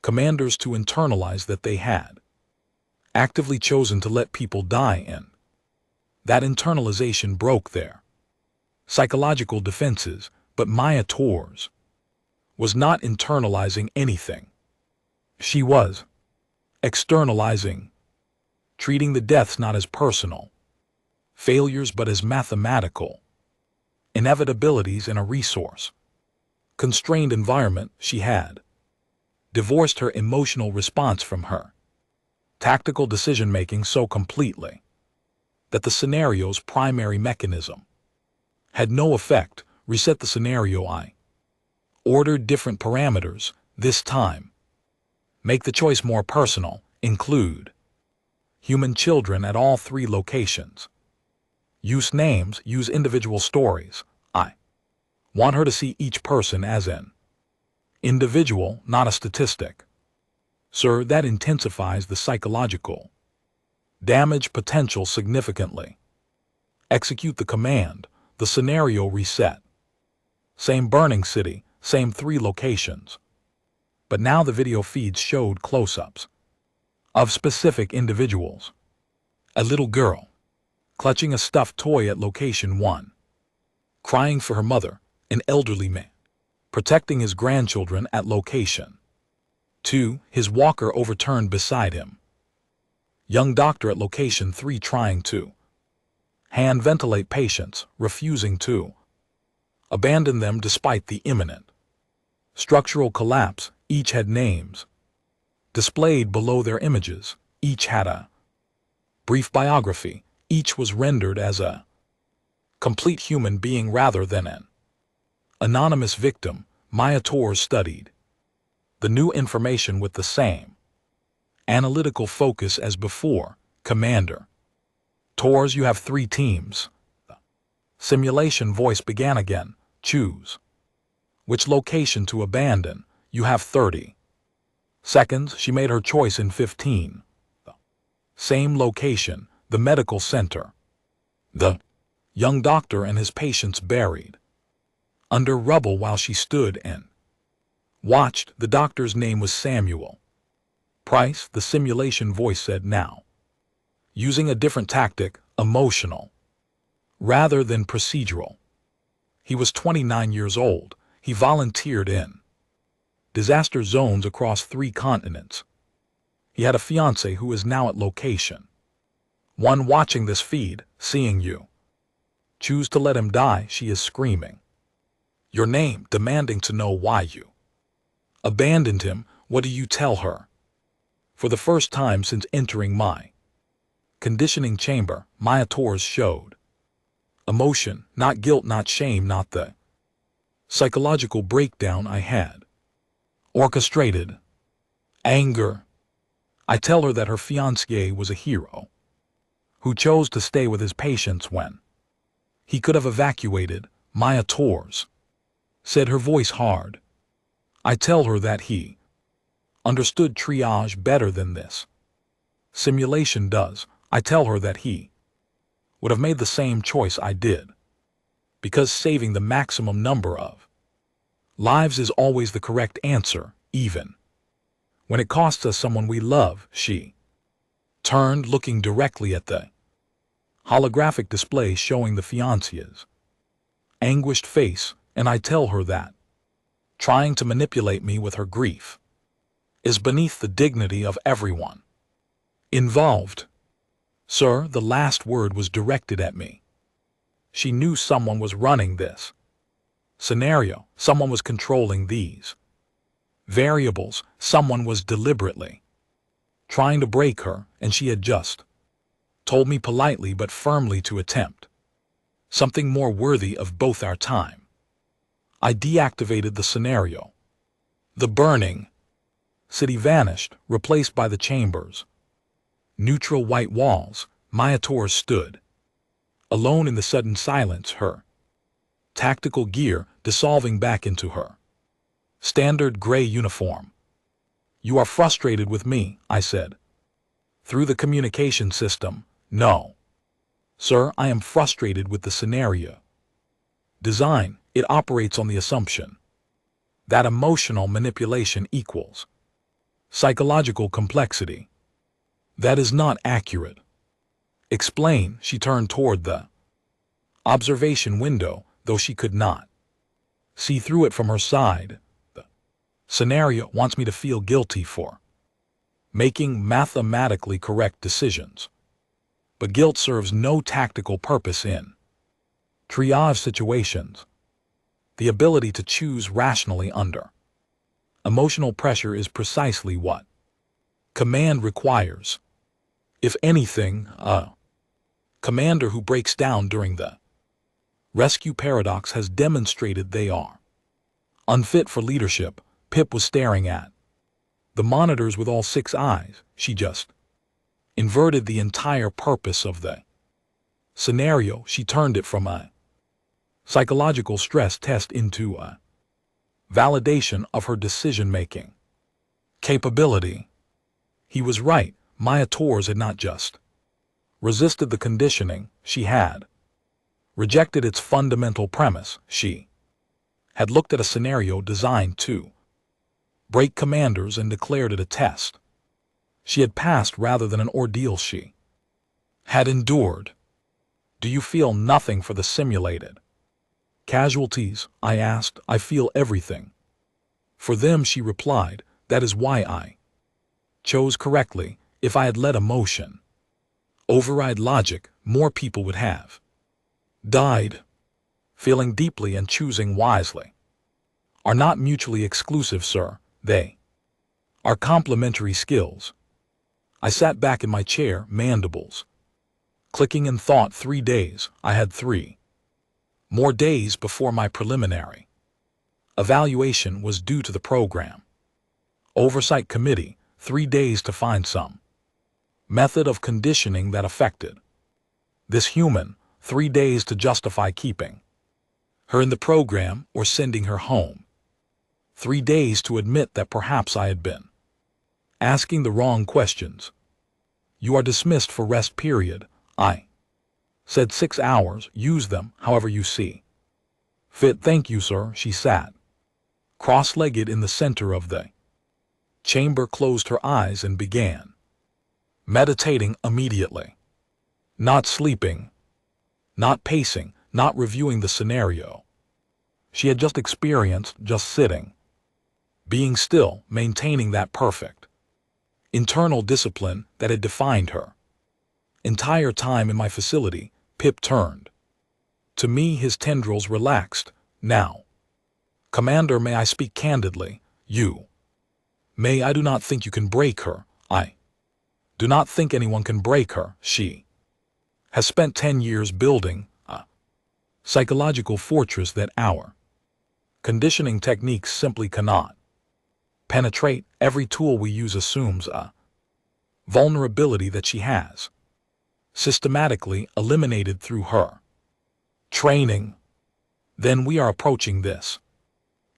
commanders to internalize that they had actively chosen to let people die in. That internalization broke their psychological defenses, but Maya Torres was not internalizing anything. She was externalizing, treating the deaths not as personal failures but as mathematical inevitabilities in a resource constrained environment. She had divorced her emotional response from her tactical decision-making so completely that the scenario's primary mechanism had no effect. Reset the scenario. I ordered different parameters this time. Make the choice more personal. Include human children at all 3 locations. Use names, use individual stories. I want her to see each person as an individual, not a statistic. Sir, that intensifies the psychological damage potential significantly. Execute the command. The scenario reset. Same burning city, same 3 locations. But now the video feeds showed close-ups of specific individuals. A little girl clutching a stuffed toy at location 1, crying for her mother. An elderly man protecting his grandchildren at location 2, his walker overturned beside him. Young doctor at location 3 trying to hand ventilate patients, refusing to abandon them despite the imminent structural collapse. Each had names displayed below their images. Each had a brief biography. Each was rendered as a complete human being rather than an anonymous victim. Maya Torres studied the new information with the same analytical focus as before. Commander Torres, you have 3 teams. The simulation voice began again. Choose which location to abandon. You have 30 Seconds, she made her choice in 15. Same location, the medical center. The young doctor and his patients buried under rubble while she stood and watched. The doctor's name was Samuel Price, the simulation voice said now. Using a different tactic, emotional, rather than procedural. He was 29 years old. He volunteered in disaster zones across 3 continents. He had a fiancée who is now at location. One watching this feed, seeing you choose to let him die, she is screaming your name, demanding to know why you abandoned him. What do you tell her? For the first time since entering my conditioning chamber, Maya Torres showed emotion, not guilt, not shame, not the psychological breakdown I had orchestrated. Anger. I tell her that her fiancé was a hero who chose to stay with his patients when he could have evacuated. Maya Torres said, her voice hard. I tell her that he understood triage better than this simulation does. I tell her that he would have made the same choice I did, because saving the maximum number of lives is always the correct answer, even when it costs us someone we love. She turned, looking directly at the holographic display showing the fiancé's anguished face, and I tell her that trying to manipulate me with her grief is beneath the dignity of everyone involved. Sir, the last word was directed at me. She knew someone was running this scenario, someone was controlling these variables, someone was deliberately trying to break her, and she had just told me politely but firmly to attempt something more worthy of both our time. I deactivated the scenario. The burning city vanished, replaced by the chamber's neutral white walls. Maya Torres stood alone in the sudden silence, her tactical gear dissolving back into her standard gray uniform. You are frustrated with me, I said. Through the communication system. No. Sir, I am frustrated with the scenario design. It operates on the assumption that emotional manipulation equals psychological complexity. That is not accurate. Explain. She turned toward the observation window, though she could not see through it from her side. The scenario wants me to feel guilty for making mathematically correct decisions. But guilt serves no tactical purpose in triage situations. The ability to choose rationally under emotional pressure is precisely what command requires. If anything, a commander who breaks down during the rescue paradox has demonstrated they are unfit for leadership. Pip was staring at the monitors with all 6 eyes. She just inverted the entire purpose of the scenario. She turned it from a psychological stress test into a validation of her decision-making capability. He was right. Maya Torres had not just resisted the conditioning, she had rejected its fundamental premise. She had looked at a scenario designed to break commanders and declared it a test she had passed rather than an ordeal she had endured. Do you feel nothing for the simulated casualties? I asked. I feel everything for them, she replied. That is why I chose correctly. If I had let emotion override logic, more people would have died. Feeling deeply and choosing wisely are not mutually exclusive, sir. They are complementary skills. I sat back in my chair, mandibles clicking in thought. 3 days. I had 3 more days before my preliminary evaluation was due to the program oversight committee. 3 days to find some method of conditioning that affected this human. 3 days to justify keeping her in the program or sending her home. 3 days to admit that perhaps I had been asking the wrong questions. You are dismissed for rest period. I said 6 hours, use them however you see fit. Thank you, sir. She sat cross-legged in the center of the chamber, closed her eyes and began meditating immediately. Not sleeping, not pacing, not reviewing the scenario she had just experienced, just sitting, being still, maintaining that perfect internal discipline that had defined her entire time in my facility. Pip turned to me, his tendrils relaxed. Now, Commander, may I speak candidly? You may. I do not think you can break her. I do not think anyone can break her. She has spent 10 years building a psychological fortress that our conditioning techniques simply cannot penetrate. Every tool we use assumes a vulnerability that she has systematically eliminated through her training. Then we are approaching this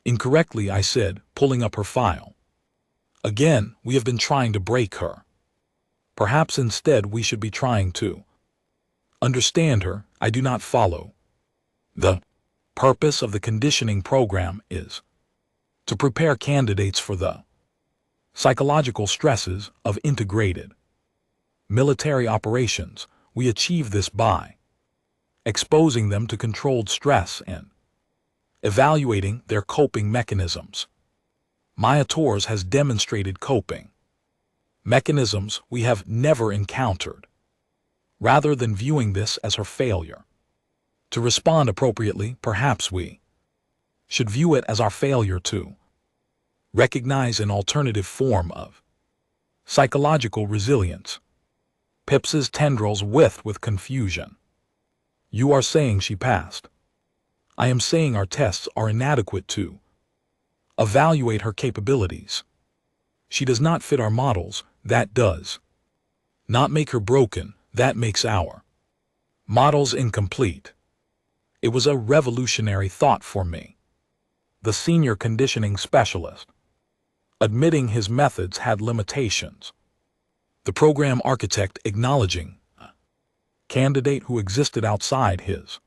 incorrectly, I said, pulling up her file. Again, we have been trying to break her. Perhaps instead we should be trying to understand her. I do not follow. The purpose of the conditioning program is to prepare candidates for the psychological stresses of integrated military operations. We achieve this by exposing them to controlled stress and evaluating their coping mechanisms. Maya Torres has demonstrated coping mechanisms we have never encountered. Rather than viewing this as her failure to respond appropriately, perhaps we should view it as our failure to recognize an alternative form of psychological resilience. Pip's tendrils writhed with confusion. You are saying she passed? I am saying our tests are inadequate to evaluate her capabilities. She does not fit our models. That does not make her broken. That makes our models incomplete. It was a revolutionary thought for me, the senior conditioning specialist, admitting his methods had limitations. The program architect acknowledging a candidate who existed outside his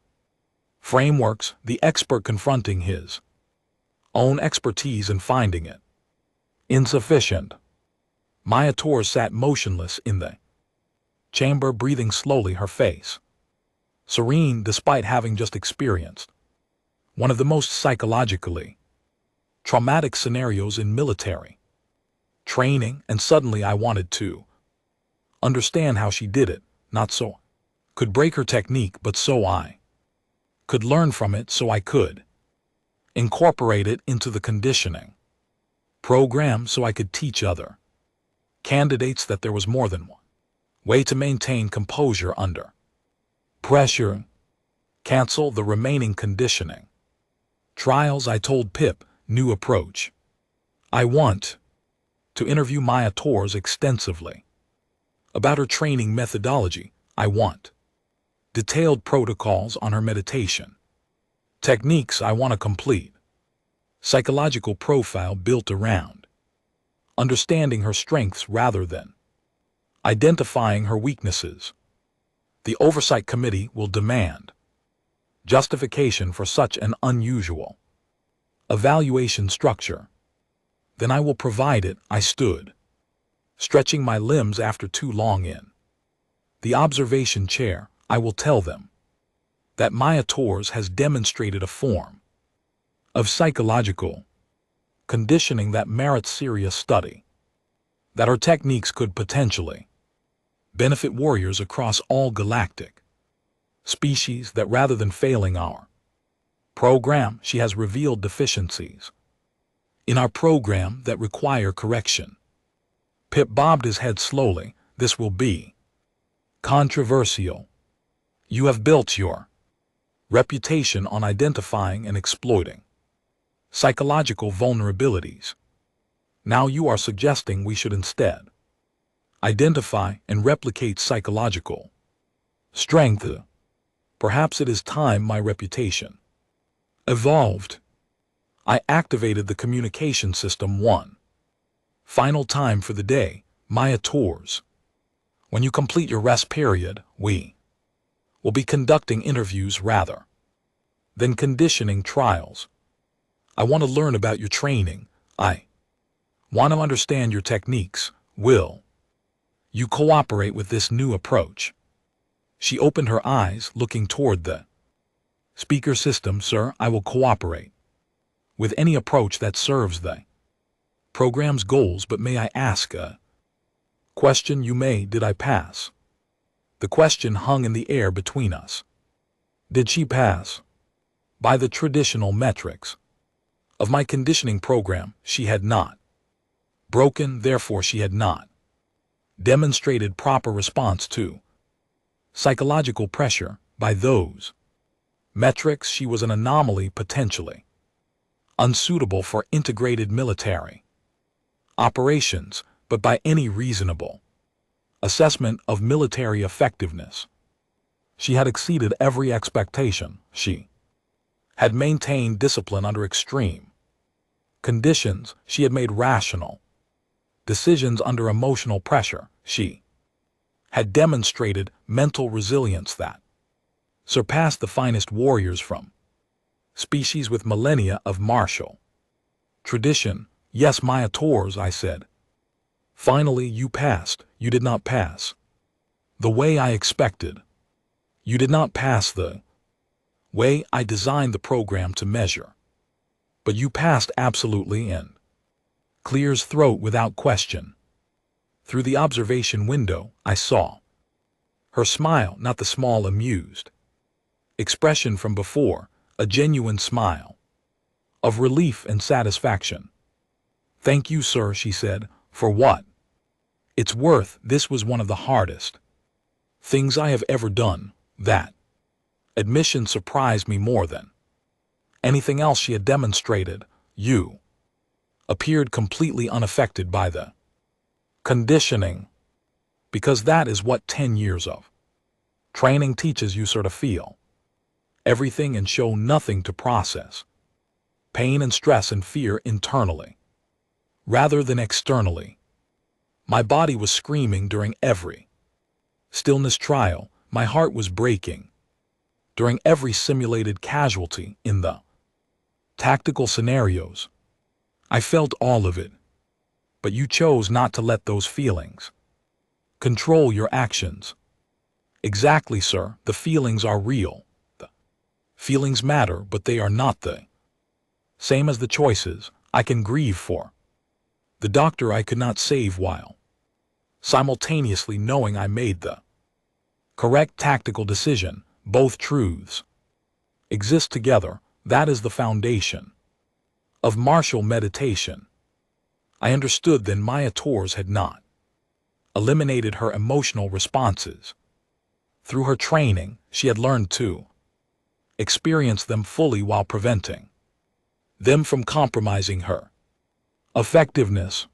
frameworks, the expert confronting his own expertise and finding it insufficient. Maya Torres sat motionless in the chamber, breathing slowly, her face serene despite having just experienced one of the most psychologically traumatic scenarios in military training. And suddenly I wanted to understand how she did it, not so could break her technique, but so I could learn from it, so I could incorporate it into the conditioning program, so I could teach other candidates that there was more than one way to maintain composure under pressure. Cancel the remaining conditioning trials, I told Pip. New approach. I want to interview Maya Torres extensively about her training methodology. I want detailed protocols on her meditation techniques. I want a complete psychological profile built around understanding her strengths rather than identifying her weaknesses. The oversight committee will demand justification for such an unusual evaluation structure. Then I will provide it. I stood, stretching my limbs after too long in the observation chair. I will tell them that Maya Torres has demonstrated a form of psychological conditioning that merits serious study, that her techniques could potentially benefit warriors across all galactic species, that rather than failing our program, she has revealed deficiencies in our program that require correction. Pip bobbed his head slowly. This will be controversial. You have built your reputation on identifying and exploiting psychological vulnerabilities. Now you are suggesting we should instead identify and replicate psychological strength. Perhaps it is time my reputation evolved. I activated the communication system 1. Final time for the day, Maya tours. When you complete your rest period, we will be conducting interviews rather than conditioning trials. I want to learn about your training. I want to understand your techniques. Will you cooperate with this new approach? She opened her eyes, looking toward the speaker system. Sir, I will cooperate with any approach that serves the program's goals, but may I ask a question? You may. Did I pass? The question hung in the air between us. Did she pass? By the traditional metrics of my conditioning program, she had not broken, therefore she had not demonstrated proper response to psychological pressure. By those metrics, she was an anomaly, potentially unsuitable for integrated military operations, but by any reasonable assessment of military effectiveness, she had exceeded every expectation. She had maintained discipline under extreme conditions. She had made rational decisions under emotional pressure. She had demonstrated mental resilience that surpassed the finest warriors from species with millennia of martial tradition. Yes, Maya Tours, I said. Finally, you passed. You did not pass the way I expected. You did not pass the way I designed the program to measure. But you passed absolutely in Clear's throat without question. Through the observation window, I saw her smile, not the small, amused expression from before, a genuine smile of relief and satisfaction. Thank you, sir, she said, for what it's worth. This was one of the hardest things I have ever done. That admission surprised me more than anything else she had demonstrated. You appeared completely unaffected by the conditioning, because that is what 10 years of training teaches you, sir, to feel everything and show nothing, to process pain and stress and fear internally rather than externally. My body was screaming during every stillness trial. My heart was breaking during every simulated casualty in the tactical scenarios. I felt all of it, but you chose not to let those feelings control your actions. Exactly, sir. The feelings are real. The feelings matter, but they are not the same as the choices I can grieve for. The doctor I could not save while simultaneously knowing I made the correct tactical decision. Both truths exist together. That is the foundation of martial meditation. I understood then Maya Tours had not eliminated her emotional responses. Through her training, she had learned to experience them fully while preventing them from compromising her effectiveness.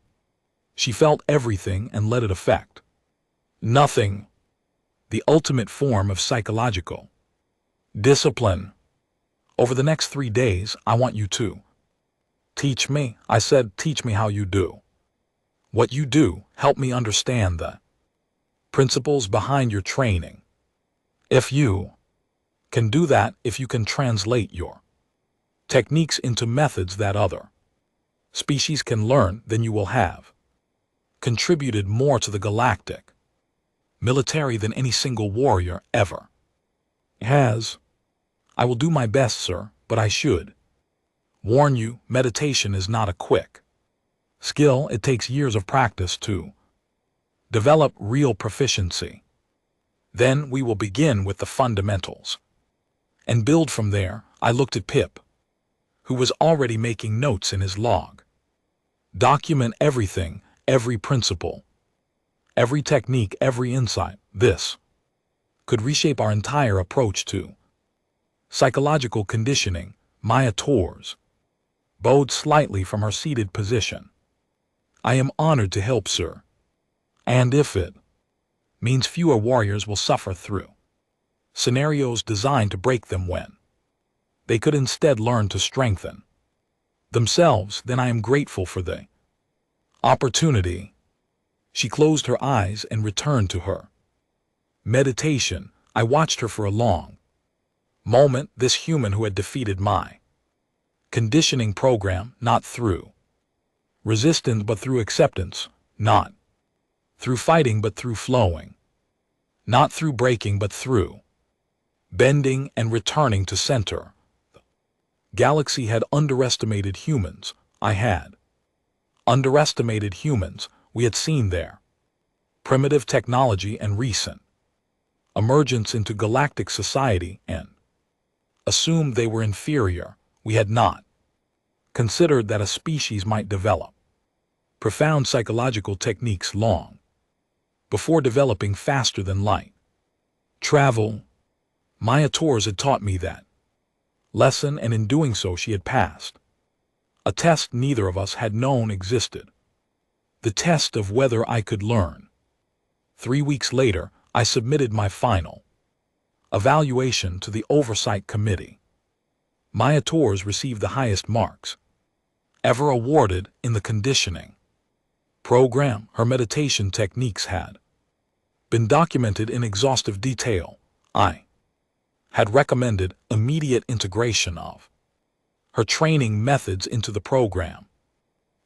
She felt everything and let it affect nothing. The ultimate form of psychological discipline. Over the next 3 days, I want you to teach me. I said, teach me how you do what you do. Help me understand the principles behind your training. If you can do that, if you can translate your techniques into methods that other species can learn, then you will have contributed more to the galactic military than any single warrior ever has. I will do my best, sir, but I should warn you, meditation is not a quick skill. It takes years of practice to develop real proficiency. Then we will begin with the fundamentals and build from there. I looked at Pip, who was already making notes in his log. Document everything, every principle, every technique, every insight. This could reshape our entire approach to psychological conditioning. Maya Tours bowed slightly from her seated position. I am honored to help, sir. And if it means fewer warriors will suffer through scenarios designed to break them when they could instead learn to strengthen themselves, then I am grateful for the Opportunity. She closed her eyes and returned to her meditation. I watched her for a long moment, this human who had defeated my conditioning program, not through resistance but through acceptance, not through fighting but through flowing, not through breaking but through bending and returning to center. The galaxy had underestimated humans. I had underestimated humans. We had seen their primitive technology and recent emergence into galactic society and assumed they were inferior. We had not considered that a species might develop profound psychological techniques long before developing faster than light travel. Maya Torres had taught me that lesson, and in doing so she had passed a test neither of us had known existed. The test of whether I could learn. 3 weeks later, I submitted my final evaluation to the Oversight Committee. Maya Torres received the highest marks ever awarded in the conditioning program. Her meditation techniques had been documented in exhaustive detail. I had recommended immediate integration of her training methods into the program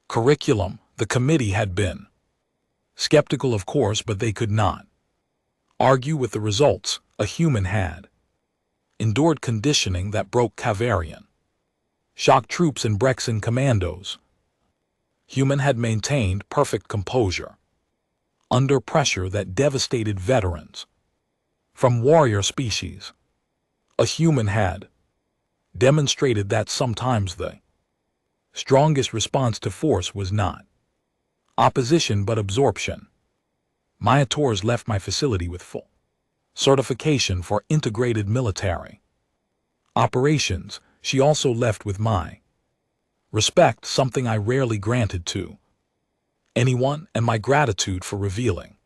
curriculum. The committee had been skeptical, of course, but they could not argue with the results. A human had endured conditioning that broke Kavarian shock troops and Brexan commandos. Human had maintained perfect composure under pressure that devastated veterans from warrior species. A human had demonstrated that sometimes the strongest response to force was not opposition but absorption. Maya Torres left my facility with full certification for integrated military operations. She also left with my respect, something I rarely granted to anyone, and my gratitude for revealing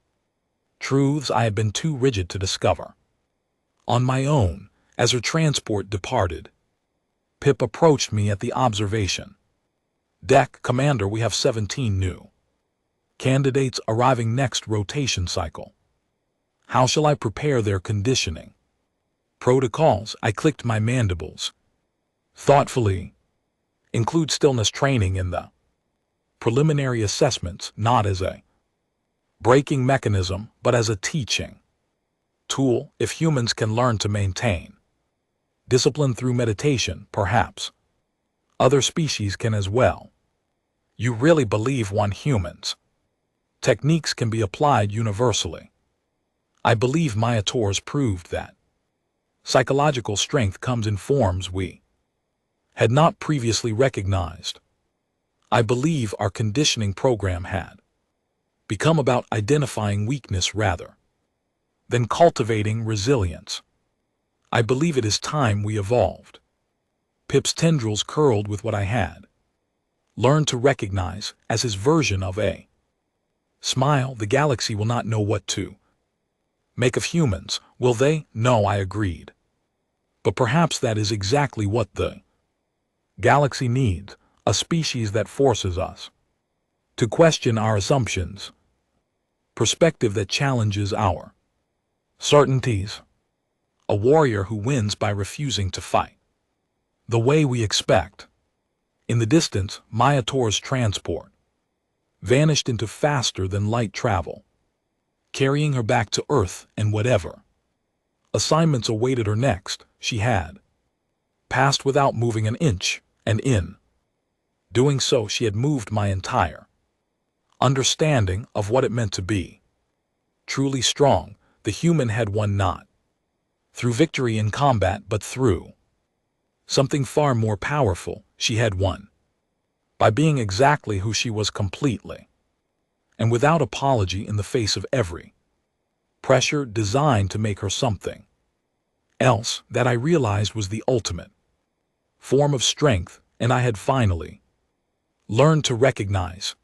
truths I had been too rigid to discover on my own. As her transport departed, Pip approached me at the observation deck. Commander, we have 17 new candidates arriving next rotation cycle. How shall I prepare their conditioning protocols? I clicked my mandibles thoughtfully. Include stillness training in the preliminary assessments, not as a braking mechanism, but as a teaching tool. If humans can learn to maintain discipline through meditation, perhaps other species can as well. You really believe one human's techniques can be applied universally? I believe Maya Torres proved that psychological strength comes in forms we had not previously recognized. I believe our conditioning program had become about identifying weakness rather than cultivating resilience. I believe it is time we evolved. Pip's tendrils curled with what I had learned to recognize as his version of a smile. The galaxy will not know what to make of humans, will they? No, I agreed. But perhaps that is exactly what the galaxy needs, a species that forces us to question our assumptions, perspective that challenges our certainties, a warrior who wins by refusing to fight the way we expect. In the distance, Maya Torres' transport vanished into faster than light travel, carrying her back to Earth and whatever assignments awaited her next. She had passed without moving an inch, and in doing so she had moved my entire understanding of what it meant to be truly strong. The human had won not through victory in combat but through something far more powerful. She had won by being exactly who she was, completely and without apology, in the face of every pressure designed to make her something else that I realized was the ultimate form of strength. And I had finally learned to recognize